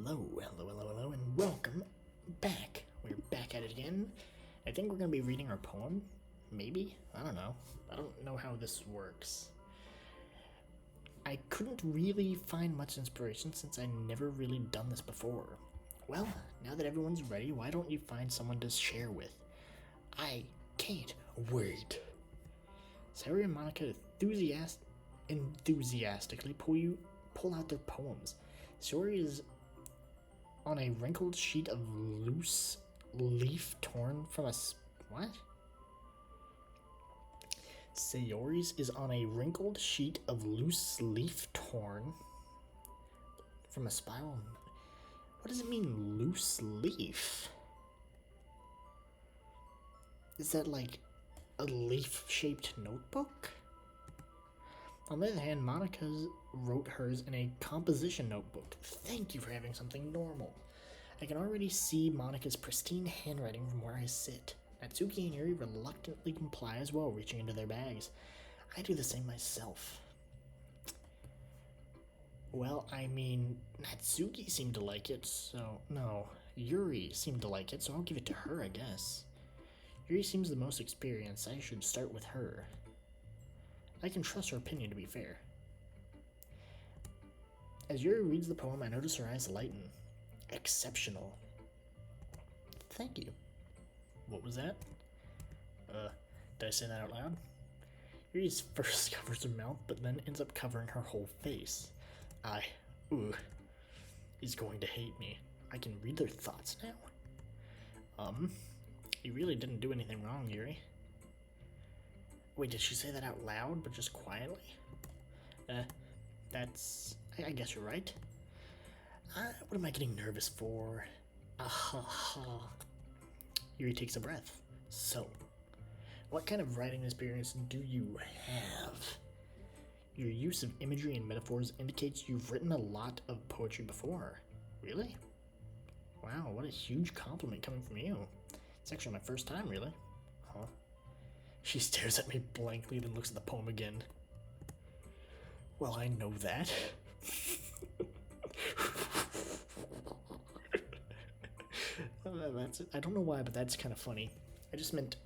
Hello, and welcome back. We're back at it again. I think we're going to be reading our poem. Maybe? I don't know. I don't know how this works. I couldn't really find much inspiration since I never really done this before. Well, now that everyone's ready, why don't you find someone to share with? I can't wait. Sarah and Monica enthusiastically pull out their poems. Story is on a wrinkled sheet of loose leaf torn from a what? Sayori's is on a wrinkled sheet of loose leaf torn from a spiral. What does it mean, loose leaf? Is that like a leaf-shaped notebook? On the other hand, Monica wrote hers in a composition notebook. Thank you for having something normal. I can already see Monica's pristine handwriting from where I sit. Natsuki and Yuri reluctantly comply as well, reaching into their bags. I do the same myself. Well, I mean, Natsuki seemed to like it, so... No, Yuri seemed to like it, so I'll give it to her, I guess. Yuri seems the most experienced. I should start with her. I can trust her opinion, to be fair. As Yuri reads the poem, I notice her eyes lighten. Exceptional. Thank you. What was that? Did I say that out loud? Yuri first covers her mouth, but then ends up covering her whole face. He's going to hate me. I can read their thoughts now. You really didn't do anything wrong, Yuri. Wait, did she say that out loud, but just quietly? I guess you're right. What am I getting nervous for? Yuri takes a breath. So, what kind of writing experience do you have? Your use of imagery and metaphors indicates you've written a lot of poetry before. Really? Wow, what a huge compliment coming from you. It's actually my first time, really. Huh? She stares at me blankly, then looks at the poem again. Well, I know that. I don't know why, but that's kind of funny. I just meant,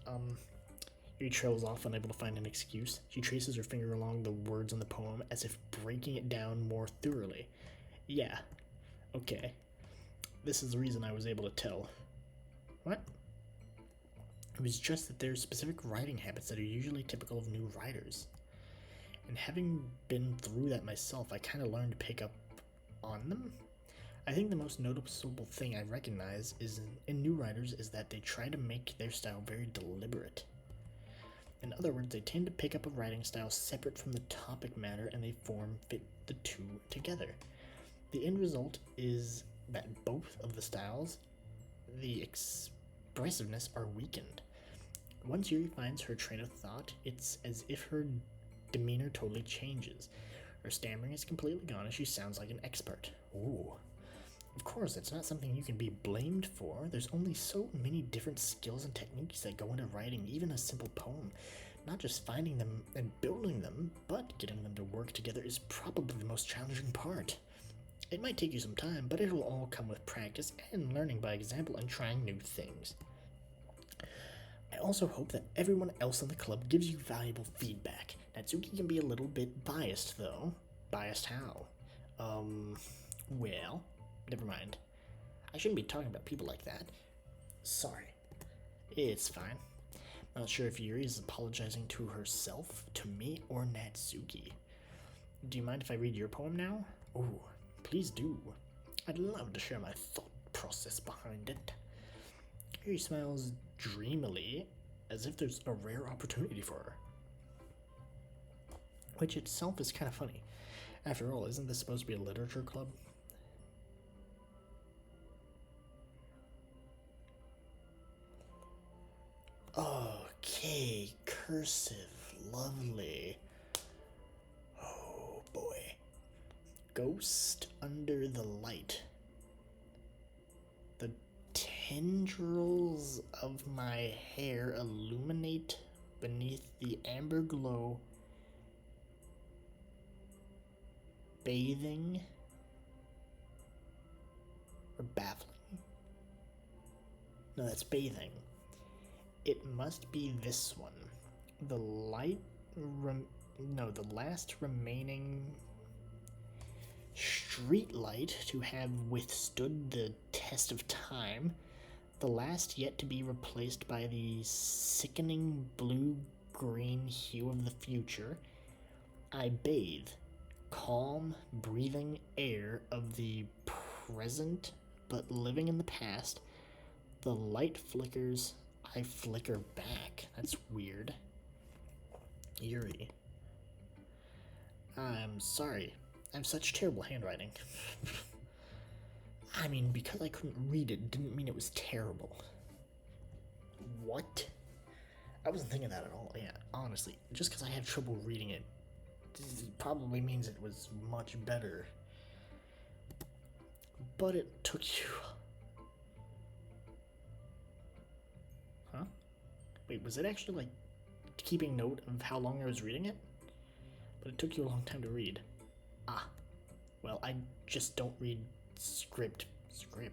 Yuri trails off, unable to find an excuse. She traces her finger along the words in the poem, as if breaking it down more thoroughly. Yeah. Okay. This is the reason I was able to tell. What? It was just that there's specific writing habits that are usually typical of new writers. And having been through that myself, I kind of learned to pick up on them. I think the most noticeable thing I recognize in new writers is that they try to make their style very deliberate. In other words, they tend to pick up a writing style separate from the topic matter and they fit the two together. The end result is that both of the styles, the expressiveness, are weakened. Once Yuri finds her train of thought, it's as if her demeanor totally changes. Her stammering is completely gone and she sounds like an expert. Ooh. Of course, it's not something you can be blamed for. There's only so many different skills and techniques that go into writing even a simple poem. Not just finding them and building them, but getting them to work together is probably the most challenging part. It might take you some time, but it'll all come with practice and learning by example and trying new things. I also hope that everyone else in the club gives you valuable feedback. Natsuki can be a little bit biased, though. Biased how? Well, never mind. I shouldn't be talking about people like that. Sorry. It's fine. I'm not sure if Yuri is apologizing to herself, to me, or Natsuki. Do you mind if I read your poem now? Ooh, please do. I'd love to share my thought process behind it. Yuri smiles dreamily, as if there's a rare opportunity for her. Which itself is kind of funny. After all, isn't this supposed to be a literature club? Okay, cursive, lovely. Oh boy. Ghost under the light. The tendrils of my hair illuminate beneath the amber glow, bathing No, that's bathing. It must be this one. The no, the last remaining street light to have withstood the test of time, the last yet to be replaced by the sickening blue-green hue of the future. I bathe, calm, breathing air of the present, but living in the past. The light flickers, I flicker back. That's weird. Eerie. I'm sorry. I have such terrible handwriting. I mean, because I couldn't read it didn't mean it was terrible. What? I wasn't thinking that at all. Yeah, honestly, just because I have trouble reading it probably means it was much better. But it took you... Huh? Wait, was it actually, like, keeping note of how long I was reading it? But it took you a long time to read. Ah. Well, I just don't read script,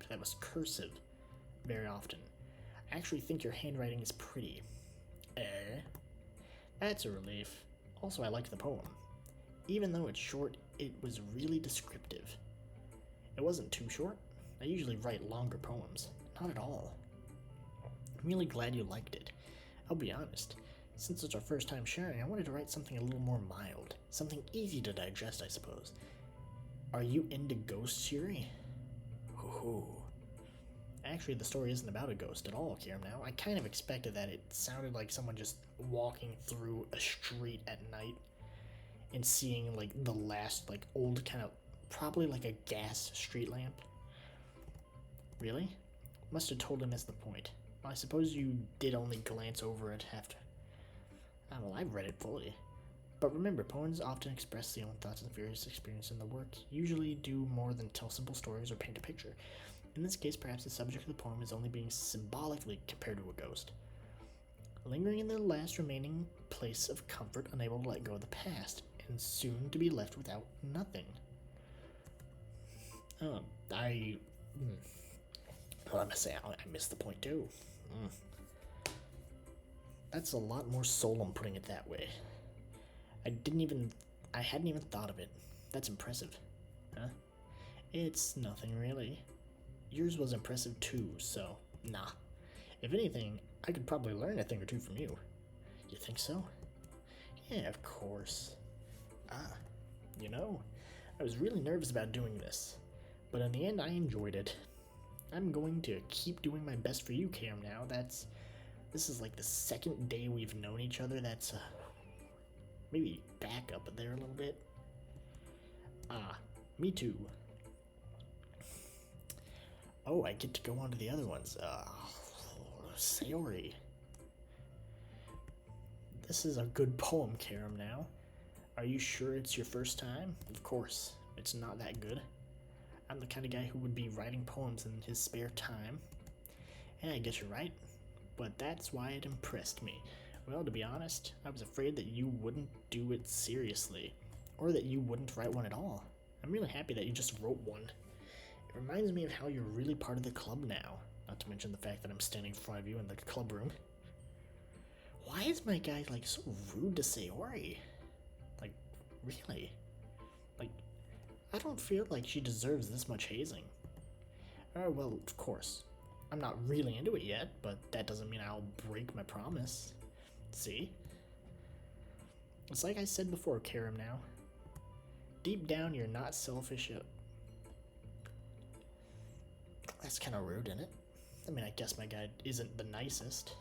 that was cursive, very often. I actually think your handwriting is pretty. That's a relief. Also, I like the poem. Even though it's short, it was really descriptive. It wasn't too short. I usually write longer poems. Not at all. I'm really glad you liked it. I'll be honest. Since it's our first time sharing, I wanted to write something a little more mild. Something easy to digest, I suppose. Are you into ghosts, Yuri? Ooh. Actually, the story isn't about a ghost at all, Kiram now. I kind of expected that. It sounded like someone just walking through a street at night and seeing, like, the last, like, old kind of, probably like a gas street lamp. Really? Must have totally missed the point. Well, I suppose you did only glance over it after. Ah, well, I've read it fully. But remember, poems often express the own thoughts and fears experienced in the work, usually do more than tell simple stories or paint a picture. In this case, perhaps the subject of the poem is only being symbolically compared to a ghost. Lingering in the last remaining place of comfort, unable to let go of the past, and soon to be left without nothing. Well, I must say, I missed the point too. That's a lot more solemn putting it that way. I hadn't even thought of it. That's impressive. Huh? It's nothing really. Yours was impressive too, so, nah. If anything, I could probably learn a thing or two from you. You think so? Yeah, of course. You know, I was really nervous about doing this, but in the end I enjoyed it. I'm going to keep doing my best for you, Cam, now. This is like the second day we've known each other. That's, maybe back up there a little bit. Me too. Oh, I get to go on to the other ones. Sayori. This is a good poem, Karam, now. Are you sure it's your first time? Of course. It's not that good. I'm the kind of guy who would be writing poems in his spare time. And I guess you're right. But that's why it impressed me. Well, to be honest, I was afraid that you wouldn't do it seriously. Or that you wouldn't write one at all. I'm really happy that you just wrote one. It reminds me of how you're really part of the club now. Not to mention the fact that I'm standing in front of you in the club room. Why is my guy, like, so rude to Sayori? Like, really? Like, I don't feel like she deserves this much hazing. Well, of course. I'm not really into it yet, but that doesn't mean I'll break my promise. See? It's like I said before, Karam, now. Deep down, you're not selfish. That's kind of rude, isn't it? I mean, I guess my guy isn't the nicest.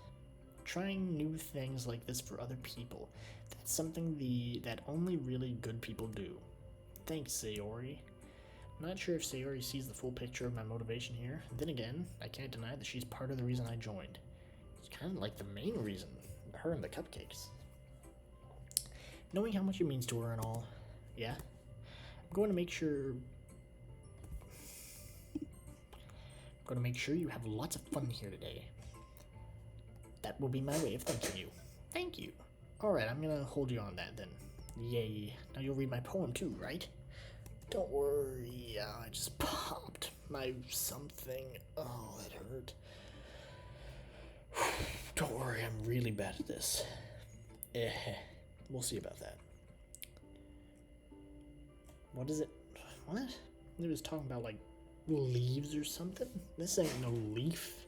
Trying new things like this for other people, that's something that only really good people do. Thanks, Sayori. I'm not sure if Sayori sees the full picture of my motivation here. Then again, I can't deny that she's part of the reason I joined. It's kind of like the main reason, her and the cupcakes. Knowing how much it means to her and all, yeah? I'm going to make sure you have lots of fun here today. That will be my way of thanking you. Thank you. Alright, I'm gonna hold you on that then. Yay. Now you'll read my poem too, right? Don't worry, I just popped my something. Oh, that hurt. Don't worry, I'm really bad at this. Eh, we'll see about that. What is it? What? It was talking about, like, leaves or something? This ain't no leaf.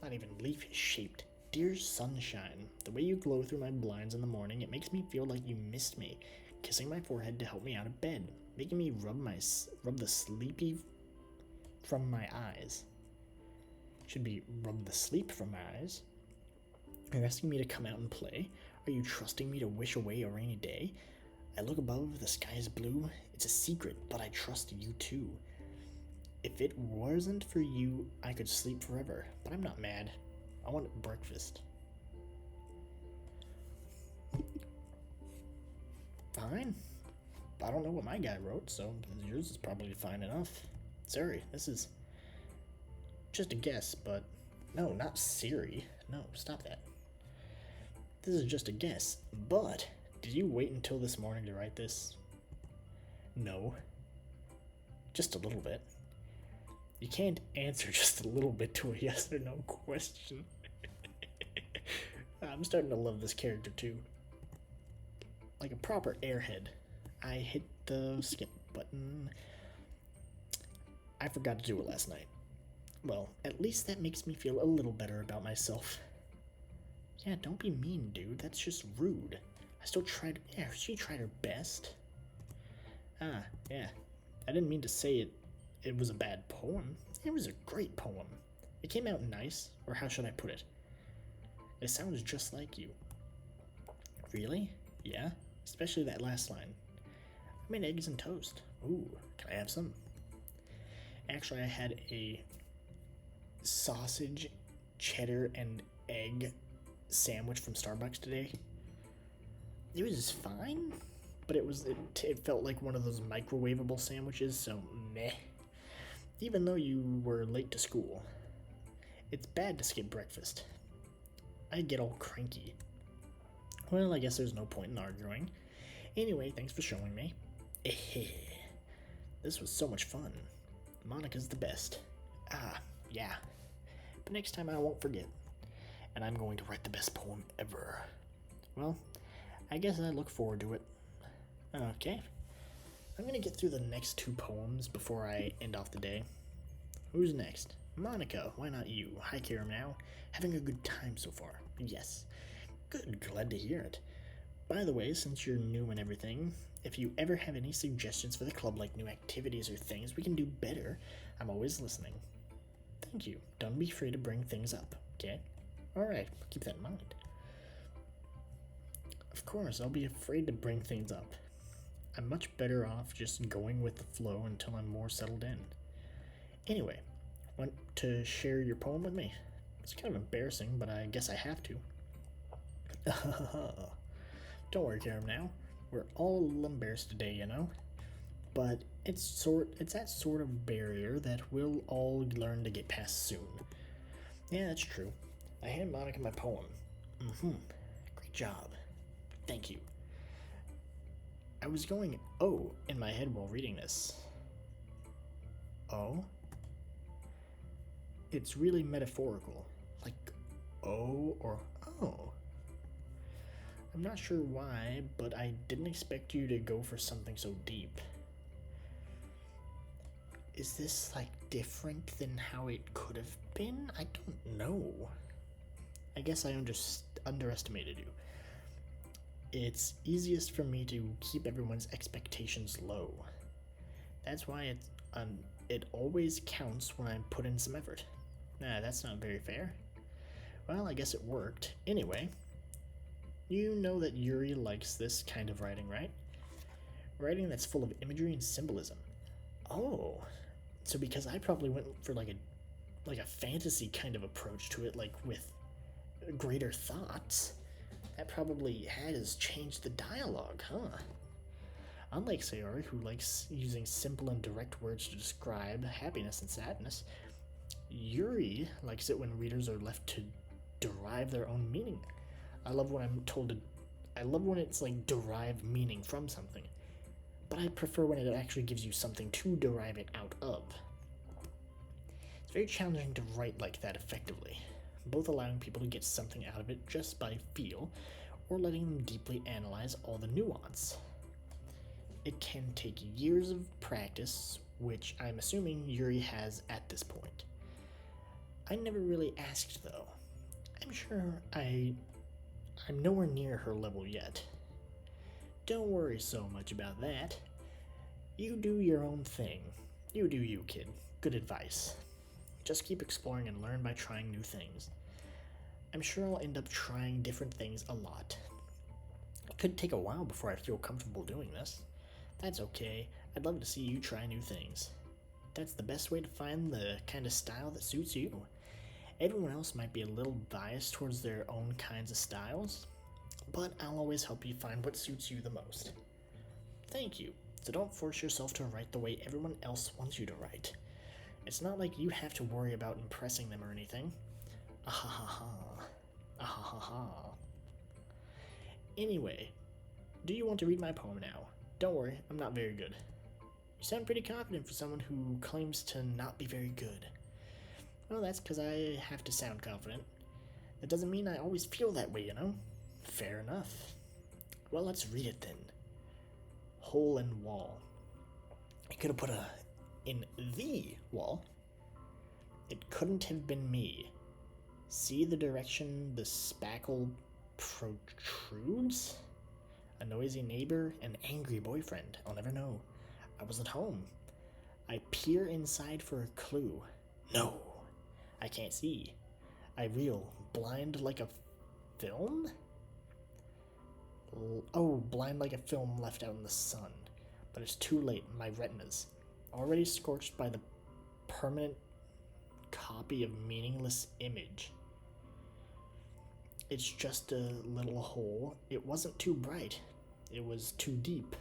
Not even leaf shaped. Dear sunshine, the way you glow through my blinds in the morning, it makes me feel like you missed me, kissing my forehead to help me out of bed, making me rub the sleepy from my eyes. Should be rub the sleep from my eyes. Are you asking me to come out and play? Are you trusting me to wish away a rainy day? I look above, the sky is blue. It's a secret, but I trust you too. If it wasn't for you, I could sleep forever, but I'm not mad. I want breakfast. Fine. I don't know what my guy wrote, so yours is probably fine enough. Sorry, this is just a guess, but no, not Siri. No, stop that. This is just a guess, but did you wait until this morning to write this? No. Just a little bit. You can't answer just a little bit to a yes or no question. I'm starting to love this character too. Like a proper airhead. I hit the skip button. I forgot to do it last night. Well, at least that makes me feel a little better about myself. Yeah, don't be mean, dude. That's just rude. I still tried. Yeah, she tried her best. Ah, yeah. I didn't mean to say it was a bad poem. It was a great poem. It came out nice, or how should I put it? It sounds just like you. Really? Yeah? Especially that last line. I made eggs and toast. Ooh, can I have some? Actually, I had a sausage, cheddar, and egg sandwich from Starbucks today. It was fine, but it felt like one of those microwavable sandwiches, so meh. Even though you were late to school. It's bad to skip breakfast. I get all cranky. Well, I guess there's no point in arguing. Anyway, thanks for showing me. This was so much fun. Monica's the best. Ah, yeah. But next time I won't forget. And I'm going to write the best poem ever. Well, I guess I look forward to it. Okay. I'm going to get through the next 2 poems before I end off the day. Who's next? Monica, why not you? Hi, Karam now. Having a good time so far. Yes. Good, glad to hear it. By the way, since you're new and everything, if you ever have any suggestions for the club, like new activities or things we can do better, I'm always listening. Thank you. Don't be afraid to bring things up, okay? Alright, keep that in mind. Of course, I'll be afraid to bring things up. I'm much better off just going with the flow until I'm more settled in. Anyway, want to share your poem with me? It's kind of embarrassing, but I guess I have to. Don't worry, Karam now. We're all a little embarrassed today, you know? But it's that sort of barrier that we'll all learn to get past soon. Yeah, that's true. I hand Monica my poem. Great job. Thank you. I was going oh in my head while reading this. Oh? It's really metaphorical. Like oh or oh. I'm not sure why, but I didn't expect you to go for something so deep. Is this, like, different than how it could have been? I don't know. I guess I underestimated you. It's easiest for me to keep everyone's expectations low. That's why it always counts when I put in some effort. Nah, that's not very fair. Well, I guess it worked. Anyway, you know that Yuri likes this kind of writing, right? Writing that's full of imagery and symbolism. Oh, so because I probably went for like a fantasy kind of approach to it, like with greater thoughts, that probably has changed the dialogue, huh? Unlike Sayori, who likes using simple and direct words to describe happiness and sadness, Yuri likes it when readers are left to derive their own meaning. I love when it's like derive meaning from something, but I prefer when it actually gives you something to derive it out of. It's very challenging to write like that effectively. both allowing people to get something out of it just by feel, or letting them deeply analyze all the nuance. It can take years of practice, which I'm assuming Yuri has at this point. I never really asked though. I'm sure I'm nowhere near her level yet. Don't worry so much about that. You do your own thing. You do you, kid. Good advice. Just keep exploring and learn by trying new things. I'm sure I'll end up trying different things a lot. It could take a while before I feel comfortable doing this. That's okay. I'd love to see you try new things. That's the best way to find the kind of style that suits you. Everyone else might be a little biased towards their own kinds of styles, but I'll always help you find what suits you the most. Thank you. So don't force yourself to write the way everyone else wants you to write. It's not like you have to worry about impressing them or anything. Ahahaha. Ahahaha. Anyway, do you want to read my poem now? Don't worry, I'm not very good. You sound pretty confident for someone who claims to not be very good. Well, that's because I have to sound confident. That doesn't mean I always feel that way, you know? Fair enough. Well, let's read it then. Hole in wall. I could have put a in the wall. It couldn't have been me. See the direction the spackle protrudes? A noisy neighbor, an angry boyfriend. I'll never know. I was at home. I peer inside for a clue. No, I can't see. I reel, blind like a film? Blind like a film left out in the sun. But it's too late, my retinas. Already scorched by the permanent copy of meaningless image. It's just a little hole. It wasn't too bright. It was too deep.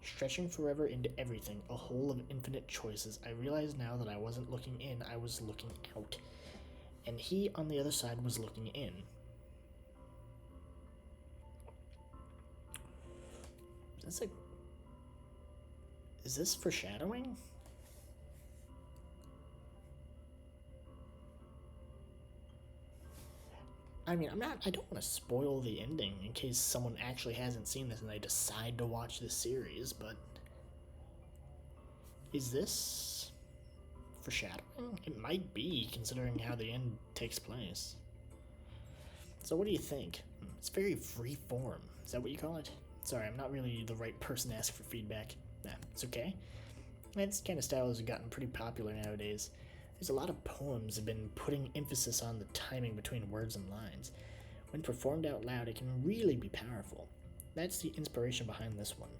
Stretching forever into everything, a hole of infinite choices. I realized now that I wasn't looking in, I was looking out. And he on the other side was looking in. Is this foreshadowing? I mean, I don't want to spoil the ending in case someone actually hasn't seen this and they decide to watch this series, but is this foreshadowing? It might be, considering how the end takes place. So what do you think? It's very free form. Is that what you call it? Sorry, I'm not really the right person to ask for feedback. Nah, it's okay. This kind of style has gotten pretty popular nowadays. There's a lot of poems have been putting emphasis on the timing between words and lines. When performed out loud, it can really be powerful. That's the inspiration behind this one.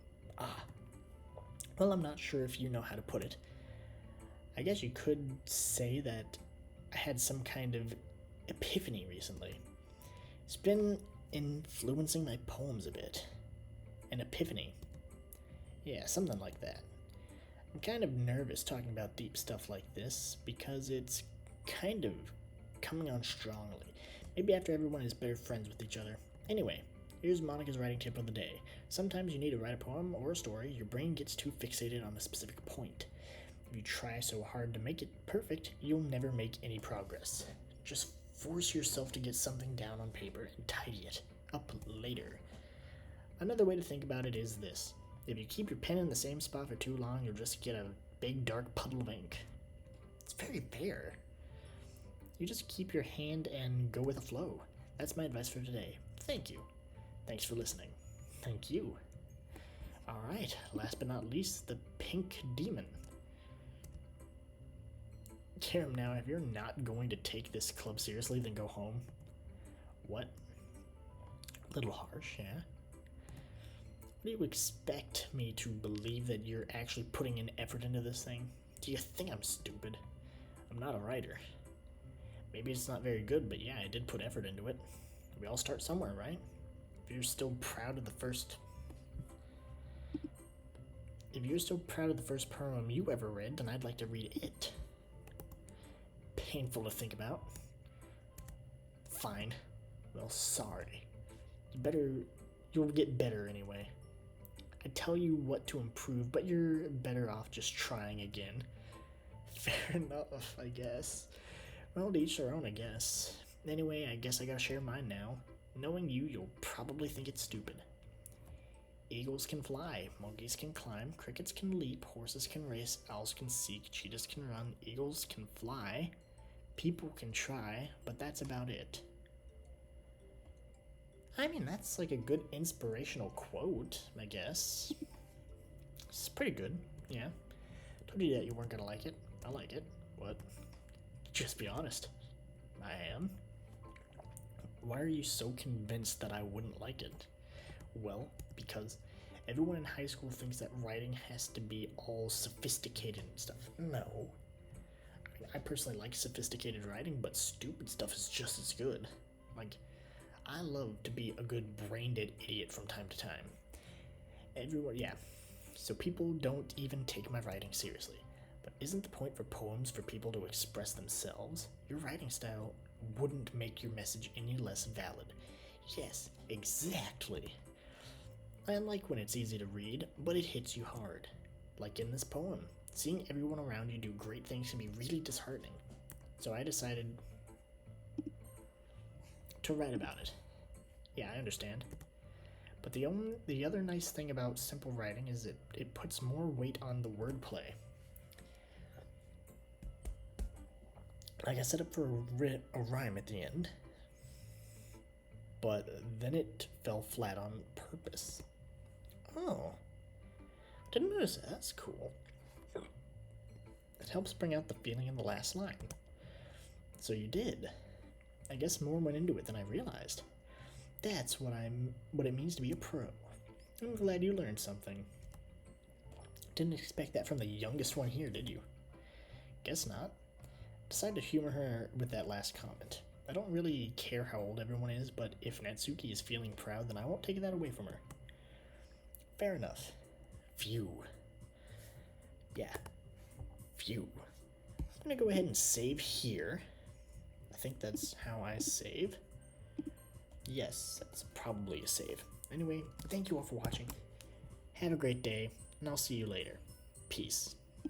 Well, I'm not sure if you know how to put it. I guess you could say that I had some kind of epiphany recently. It's been influencing my poems a bit. An epiphany. Yeah, something like that. I'm kind of nervous talking about deep stuff like this because it's kind of coming on strongly. Maybe after everyone is better friends with each other. Anyway, here's Monica's writing tip of the day. Sometimes you need to write a poem or a story, your brain gets too fixated on a specific point. If you try so hard to make it perfect, you'll never make any progress. Just force yourself to get something down on paper and tidy it up later. Another way to think about it is this. If you keep your pen in the same spot for too long, you'll just get a big dark puddle of ink. It's very fair. You just keep your hand and go with the flow. That's my advice for today. Thank you. Thanks for listening. Thank you. Alright, last but not least, the Pink Demon. Karam, now, if you're not going to take this club seriously, then go home. What? A little harsh, yeah? What do you expect me to believe that you're actually putting in effort into this thing? Do you think I'm stupid? I'm not a writer. Maybe it's not very good, but yeah, I did put effort into it. We all start somewhere, right? If you're still proud of the first poem you ever read, then I'd like to read it. Painful to think about. Fine. Well, sorry. You'll get better anyway. I tell you what to improve, but you're better off just trying again. Fair enough, I guess. Well, to each their own, I guess. Anyway, I guess I gotta share mine now. Knowing you, you'll probably think it's stupid. Eagles can fly, monkeys can climb, crickets can leap, horses can race, owls can seek, cheetahs can run, eagles can fly, people can try, but that's about it. I mean, that's like a good inspirational quote, I guess. It's pretty good, yeah. Told you that you weren't gonna like it. I like it, but just be honest. I am. Why are you so convinced that I wouldn't like it? Well, because everyone in high school thinks that writing has to be all sophisticated and stuff. No. I mean, I personally like sophisticated writing, but stupid stuff is just as good. Like, I love to be a good brain-dead idiot from time to time. Everyone, yeah. So people don't even take my writing seriously. But isn't the point for poems for people to express themselves? Your writing style wouldn't make your message any less valid. Yes, exactly. I like when it's easy to read, but it hits you hard. Like in this poem, seeing everyone around you do great things can be really disheartening. So I decided to write about it. Yeah, I understand. But the other nice thing about simple writing is it puts more weight on the wordplay. Like I set up for a rhyme at the end, but then it fell flat on purpose. Oh, didn't notice that. That's cool. It helps bring out the feeling in the last line. So you did. I guess more went into it than I realized. That's what it means to be a pro. I'm glad you learned something. Didn't expect that from the youngest one here, did you? Guess not. Decided to humor her with that last comment. I don't really care how old everyone is, but if Natsuki is feeling proud, then I won't take that away from her. Fair enough. Phew. Yeah. Phew. I'm gonna go ahead and save here. I think that's how I save. Yes, that's probably a save. Anyway, thank you all for watching. Have a great day, and I'll see you later. Peace.